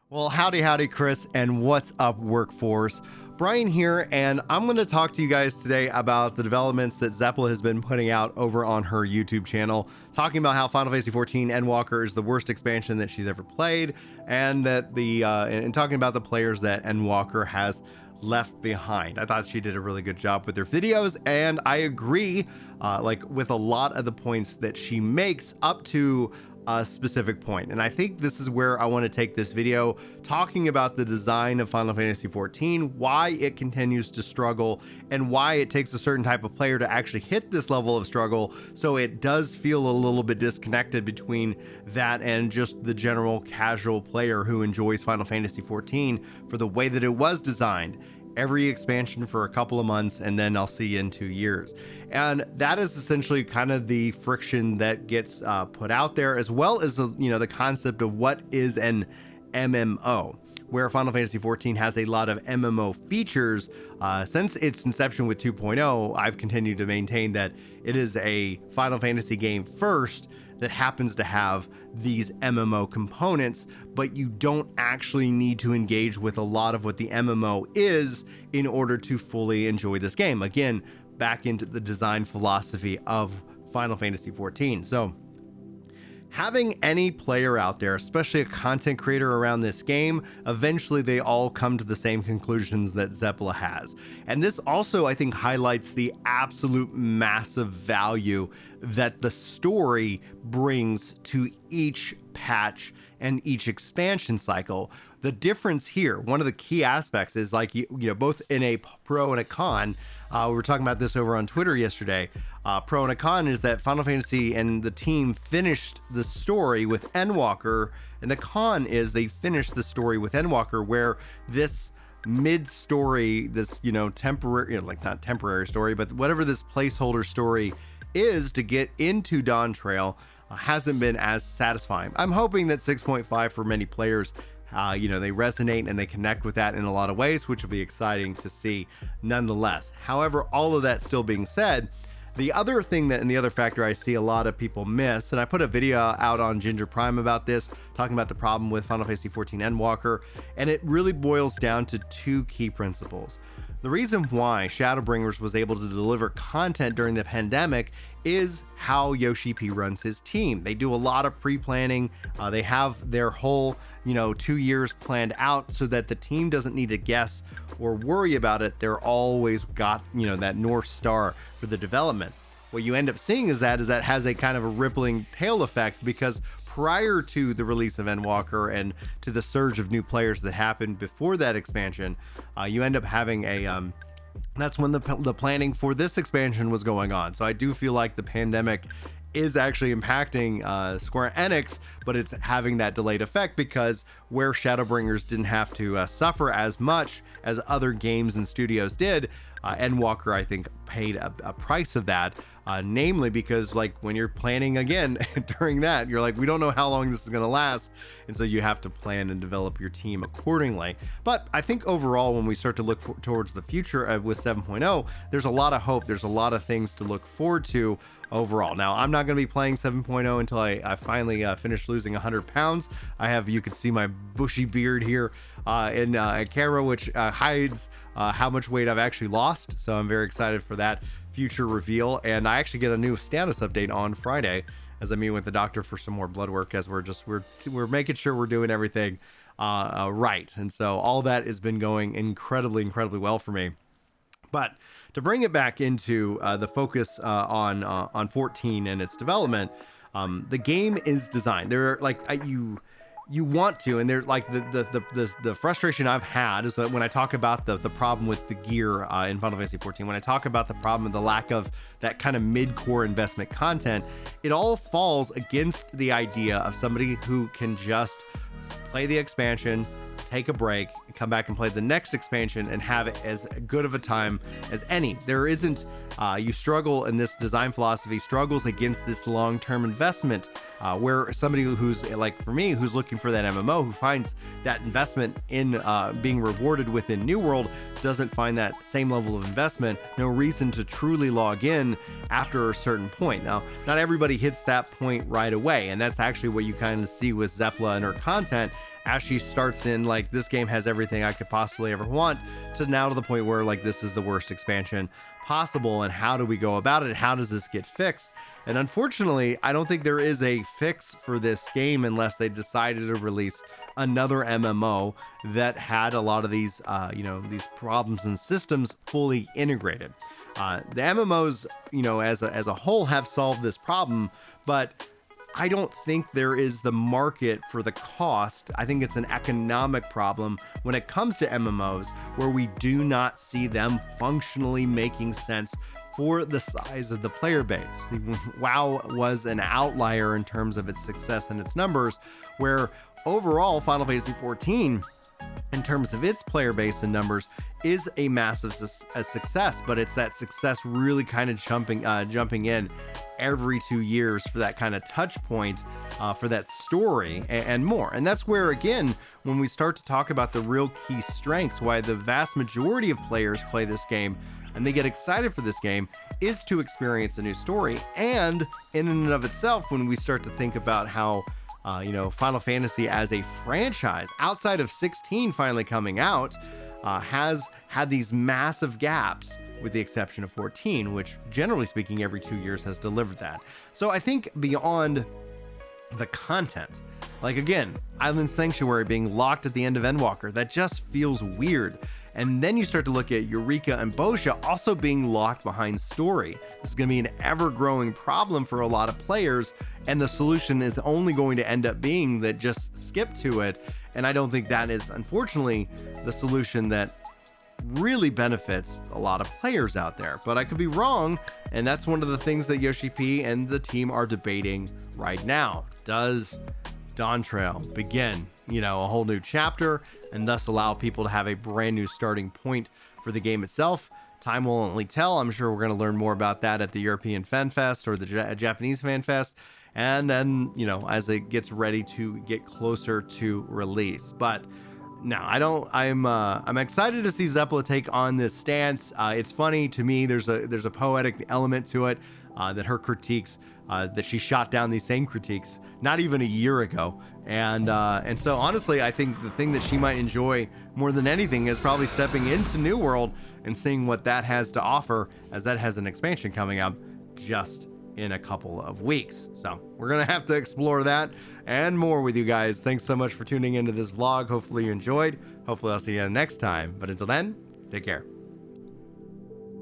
Well, howdy, Chris, and what's up, workforce? Brian here, and I'm going to talk to you guys today about the developments that Zeppela has been putting out over on her YouTube channel, talking about how Final Fantasy XIV Endwalker is the worst expansion that she's ever played, and that and talking about the players that Endwalker has left behind. I thought she did a really good job with her videos, and I agree, with a lot of the points that she makes up to a specific point. And I think this is where I want to take this video, talking about the design of Final Fantasy XIV, why it continues to struggle, and why it takes a certain type of player to actually hit this level of struggle. So it does feel a little bit disconnected between that and just the general casual player who enjoys Final Fantasy XIV for the way that it was designed. Every expansion for a couple of months, and then I'll see you in 2 years. And that is essentially kind of the friction that gets put out there, as well as the concept of what is an MMO, where Final Fantasy XIV has a lot of MMO features. Since its inception with 2.0, I've continued to maintain that it is a Final Fantasy game first that happens to have these MMO components, but you don't actually need to engage with a lot of what the MMO is in order to fully enjoy this game. Again, back into the design philosophy of Final Fantasy XIV. So having any player out there, especially a content creator around this game, eventually they all come to the same conclusions that Zeppela has. And this also, I think, highlights the absolute massive value that the story brings to each patch and each expansion cycle. The difference here, one of the key aspects is both in a pro and a con. We were talking about this over on Twitter yesterday. Pro and a con is that Final Fantasy and the team finished the story with Endwalker, and the con is they finished the story with Endwalker, where this mid-story, this temporary, not temporary story, but whatever this placeholder story is to get into Dawn Trail, hasn't been as satisfying. I'm hoping that 6.5 for many players, they resonate and they connect with that in a lot of ways, which will be exciting to see nonetheless. However, all of that still being said, the other thing and the other factor I see a lot of people miss, and I put a video out on Ginger Prime about this, talking about the problem with Final Fantasy XIV Endwalker, and it really boils down to two key principles. The reason why Shadowbringers was able to deliver content during the pandemic is how Yoshi P runs his team. They do a lot of pre-planning. They have their whole, 2 years planned out so that the team doesn't need to guess or worry about it. They're always got, that North Star for the development. What you end up seeing is that has a kind of a rippling tail effect, because prior to the release of Endwalker and to the surge of new players that happened before that expansion, you end up having that's when the planning for this expansion was going on. So I do feel like the pandemic is actually impacting Square Enix, but it's having that delayed effect, because where Shadowbringers didn't have to suffer as much as other games and studios did, Endwalker, I think, paid a price of that, namely because when you're planning again during that, you're like, we don't know how long this is going to last, and so you have to plan and develop your team accordingly. But I think overall, when we start to look towards the future with 7.0, there's a lot of hope, there's a lot of things to look forward to overall. Now, I'm not going to be playing 7.0 until I finally finish losing 100 pounds. You can see my bushy beard here in a camera, which hides how much weight I've actually lost. So I'm very excited for that future reveal. And I actually get a new status update on Friday as I meet with the doctor for some more blood work, as we're making sure we're doing everything right. And so all that has been going incredibly well for me. But to bring it back into the focus on 14 and its development, the game is designed. There are you want to, and they're the frustration I've had is that when I talk about the problem with the gear in Final Fantasy XIV, when I talk about the problem of the lack of that kind of mid-core investment content, it all falls against the idea of somebody who can just play the expansion, take a break, come back and play the next expansion and have it as good of a time as any. There isn't, you struggle, and this design philosophy struggles against this long-term investment, where somebody who's for me, who's looking for that MMO, who finds that investment in being rewarded within New World, doesn't find that same level of investment, no reason to truly log in after a certain point. Now, not everybody hits that point right away, and that's actually what you kind of see with Zeppela and her content. as she starts in like, this game has everything I could possibly ever want, to now to the point where like, this is the worst expansion possible, and how do we go about it? How does this get fixed? And unfortunately, I don't think there is a fix for this game unless they decided to release another MMO that had a lot of these these problems and systems fully integrated. The MMOs, as a whole, have solved this problem, but I don't think there is the market for the cost. I think it's an economic problem when it comes to MMOs, where we do not see them functionally making sense for the size of the player base. WoW was an outlier in terms of its success and its numbers, where overall Final Fantasy XIV, in terms of its player base and numbers, is a massive success, but it's that success really kind of jumping in every 2 years for that kind of touch point, for that story and more. And that's where, again, when we start to talk about the real key strengths, why the vast majority of players play this game and they get excited for this game, is to experience a new story. And in and of itself, when we start to think about how Final Fantasy as a franchise, outside of 16 finally coming out, has had these massive gaps, with the exception of 14, which generally speaking every 2 years has delivered that. So I think beyond the content, like again, Island Sanctuary being locked at the end of Endwalker, that just feels weird. And then you start to look at Eureka and Boscia also being locked behind story. This is going to be an ever-growing problem for a lot of players, and the solution is only going to end up being that just skip to it. And I don't think that is, unfortunately, the solution that really benefits a lot of players out there. But I could be wrong, and that's one of the things that Yoshi P and the team are debating right now. Does Dawntrail begin, a whole new chapter, and thus allow people to have a brand new starting point for the game itself? Time will only tell. I'm sure we're going to learn more about that at the European Fan Fest or the Japanese Fan Fest, and then, as it gets ready to get closer to release. But no, I'm excited to see Zepla take on this stance. It's funny to me. There's a poetic element to it, that her critiques, that she shot down these same critiques not even a year ago. And so honestly, I think the thing that she might enjoy more than anything is probably stepping into New World and seeing what that has to offer, as that has an expansion coming up just in a couple of weeks. So we're gonna have to explore that and more with you guys. Thanks so much for tuning into this vlog. Hopefully you enjoyed. Hopefully I'll see you next time. But until then, take care.